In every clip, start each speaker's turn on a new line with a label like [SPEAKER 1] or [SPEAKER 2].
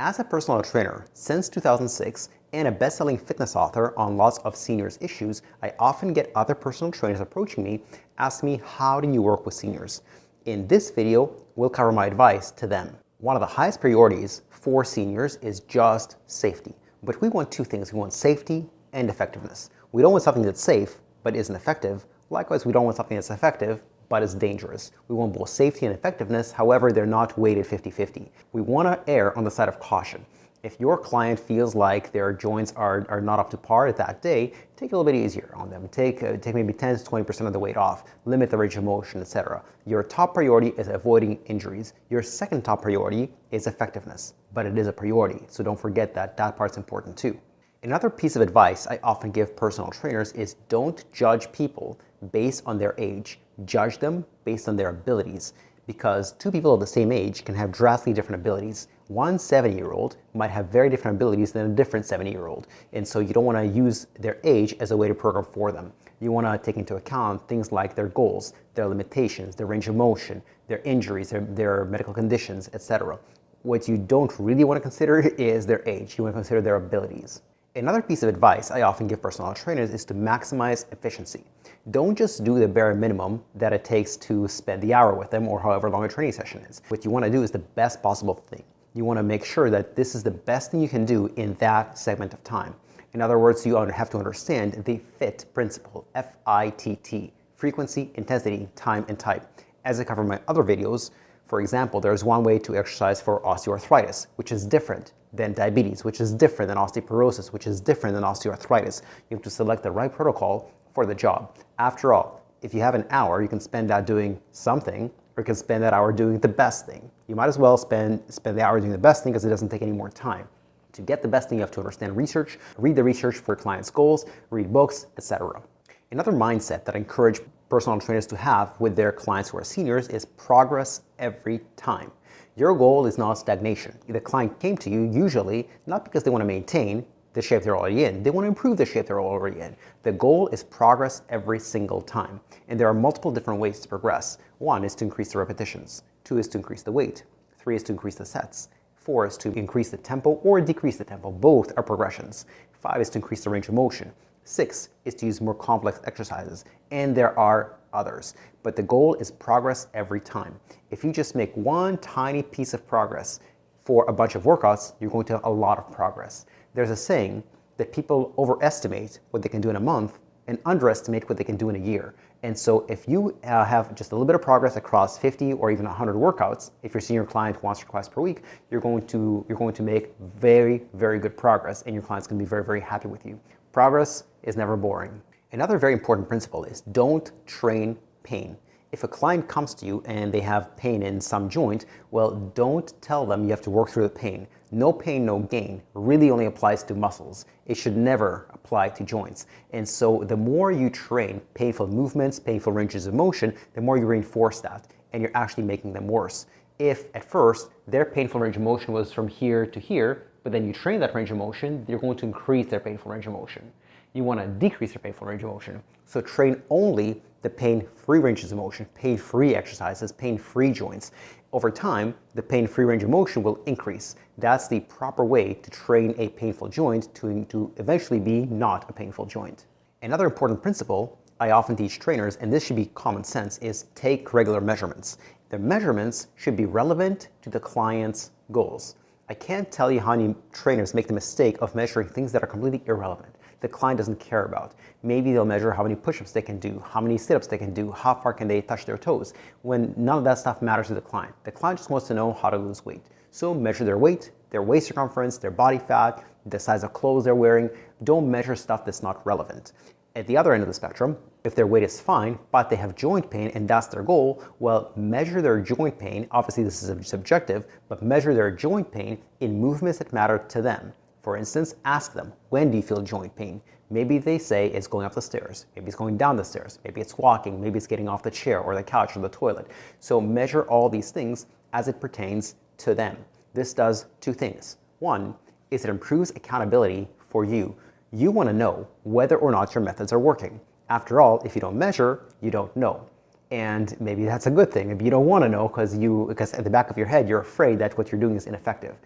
[SPEAKER 1] As a personal trainer since 2006 and a best-selling fitness author on lots of seniors issues, I often get other personal trainers approaching me, asking me, how do you work with seniors? In this video, we'll cover my advice to them. One of the highest priorities for seniors is just safety. But we want two things. We want safety and effectiveness. We don't want something that's safe but isn't effective. Likewise, we don't want something that's effective but is dangerous. We want both safety and effectiveness, however, they're not weighted 50-50. We want to err on the side of caution. If your client feels like their joints are not up to par that day, take it a little bit easier on them. Take maybe 10 to 20% of the weight off, limit the range of motion, etc. Your top priority is avoiding injuries. Your second top priority is effectiveness, but it is a priority, so don't forget that part's important too. Another piece of advice I often give personal trainers is don't judge people based on their age. Judge them based on their abilities, because two people of the same age can have drastically different abilities. One 70-year-old might have very different abilities than a different 70-year-old, and so you don't want to use their age as a way to program for them. You want to take into account things like their goals, their limitations, their range of motion, their injuries, their medical conditions, etc. What you don't really want to consider is their age. You want to consider their abilities. Another piece of advice I often give personal trainers is to maximize efficiency. Don't just do the bare minimum that it takes to spend the hour with them or however long a training session is. What you want to do is the best possible thing. You want to make sure that this is the best thing you can do in that segment of time. In other words, you have to understand the FIT principle, F-I-T-T, frequency, intensity, time, and type. As I cover in my other videos, for example, there's one way to exercise for osteoarthritis, which is different than diabetes, which is different than osteoporosis, which is different than osteoarthritis. You have to select the right protocol for the job. After all, if you have an hour, you can spend that doing something, or you can spend that hour doing the best thing. You might as well spend the hour doing the best thing because it doesn't take any more time. To get the best thing, you have to understand research, read the research for clients' goals, read books, etc. Another mindset that I encourage personal trainers to have with their clients who are seniors is progress every time. Your goal is not stagnation. The client came to you usually not because they want to maintain the shape they're already in. They want to improve the shape they're already in. The goal is progress every single time. And there are multiple different ways to progress. 1 is to increase the repetitions. 2 is to increase the weight. 3 is to increase the sets. 4 is to increase the tempo or decrease the tempo. Both are progressions. 5 is to increase the range of motion. 6 is to use more complex exercises. And there are others. But the goal is progress every time. If you just make one tiny piece of progress for a bunch of workouts, you're going to have a lot of progress. There's a saying that people overestimate what they can do in a month and underestimate what they can do in a year. And so if you have just a little bit of progress across 50 or even 100 workouts, if you're seeing your client once or twice per week, you're going to make very, very good progress, and your client's going to be very, very happy with you. Progress is never boring. Another very important principle is don't train pain. If a client comes to you and they have pain in some joint, well, don't tell them you have to work through the pain. No pain, no gain really only applies to muscles. It should never apply to joints. And so the more you train painful movements, painful ranges of motion, the more you reinforce that, and you're actually making them worse. If at first their painful range of motion was from here to here, but then you train that range of motion, you're going to increase their painful range of motion. You want to decrease your painful range of motion. So train only the pain-free ranges of motion, pain-free exercises, pain-free joints. Over time, the pain-free range of motion will increase. That's the proper way to train a painful joint to eventually be not a painful joint. Another important principle I often teach trainers, and this should be common sense, is take regular measurements. The measurements should be relevant to the client's goals. I can't tell you how many trainers make the mistake of measuring things that are completely irrelevant. The client doesn't care about. Maybe they'll measure how many push-ups they can do, how many sit-ups they can do, how far can they touch their toes, when none of that stuff matters to the client. The client just wants to know how to lose weight. So measure their weight, their waist circumference, their body fat, the size of clothes they're wearing. Don't measure stuff that's not relevant. At the other end of the spectrum, if their weight is fine, but they have joint pain and that's their goal, well, measure their joint pain. Obviously, this is subjective, but measure their joint pain in movements that matter to them. For instance, ask them, when do you feel joint pain? Maybe they say it's going up the stairs, maybe it's going down the stairs, maybe it's walking, maybe it's getting off the chair or the couch or the toilet. So measure all these things as it pertains to them. This does two things. One is it improves accountability for you. You want to know whether or not your methods are working. After all, if you don't measure, you don't know. And maybe that's a good thing. Maybe you don't want to know because at the back of your head, you're afraid that what you're doing is ineffective.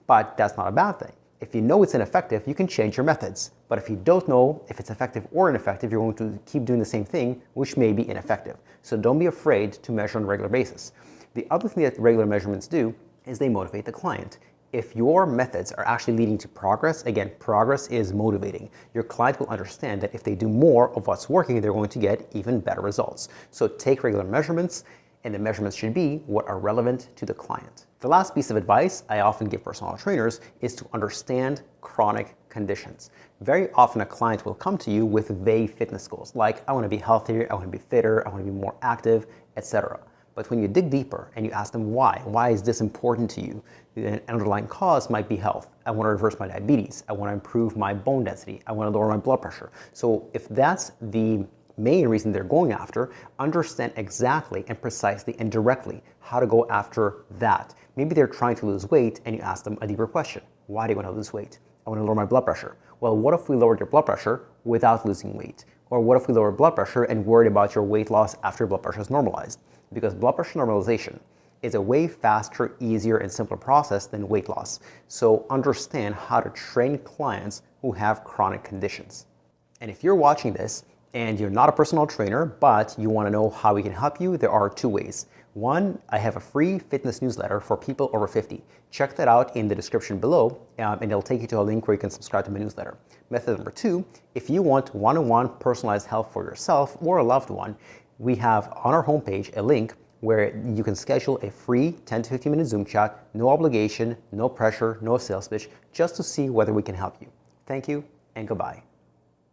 [SPEAKER 1] but that's not a bad thing. If you know it's ineffective, you can change your methods. But if you don't know if it's effective or ineffective, you're going to keep doing the same thing, which may be ineffective. So don't be afraid to measure on a regular basis. The other thing that regular measurements do is they motivate the client. If your methods are actually leading to progress, again, progress is motivating. Your client will understand that if they do more of what's working, they're going to get even better results. So take regular measurements, and the measurements should be what are relevant to the client. The last piece of advice I often give personal trainers is to understand chronic conditions. Very often a client will come to you with vague fitness goals, like I want to be healthier, I want to be fitter, I want to be more active, etc. But when you dig deeper and you ask them why is this important to you? An underlying cause might be health. I want to reverse my diabetes. I want to improve my bone density. I want to lower my blood pressure. So if that's the main reason they're going after, understand exactly and precisely and directly how to go after that. Maybe they're trying to lose weight and you ask them a deeper question. Why do you want to lose weight? I want to lower my blood pressure. Well, what if we lowered your blood pressure without losing weight? Or what if we lower blood pressure and worried about your weight loss after blood pressure is normalized? Because blood pressure normalization is a way faster, easier, and simpler process than weight loss. So understand how to train clients who have chronic conditions. And if you're watching this and you're not a personal trainer, but you want to know how we can help you, there are two ways. One, I have a free fitness newsletter for people over 50. Check that out in the description below, and it'll take you to a link where you can subscribe to my newsletter. Method number two, if you want one-on-one personalized help for yourself or a loved one, we have on our homepage a link where you can schedule a free 10 to 15 minute Zoom chat, no obligation, no pressure, no sales pitch, just to see whether we can help you. Thank you and goodbye.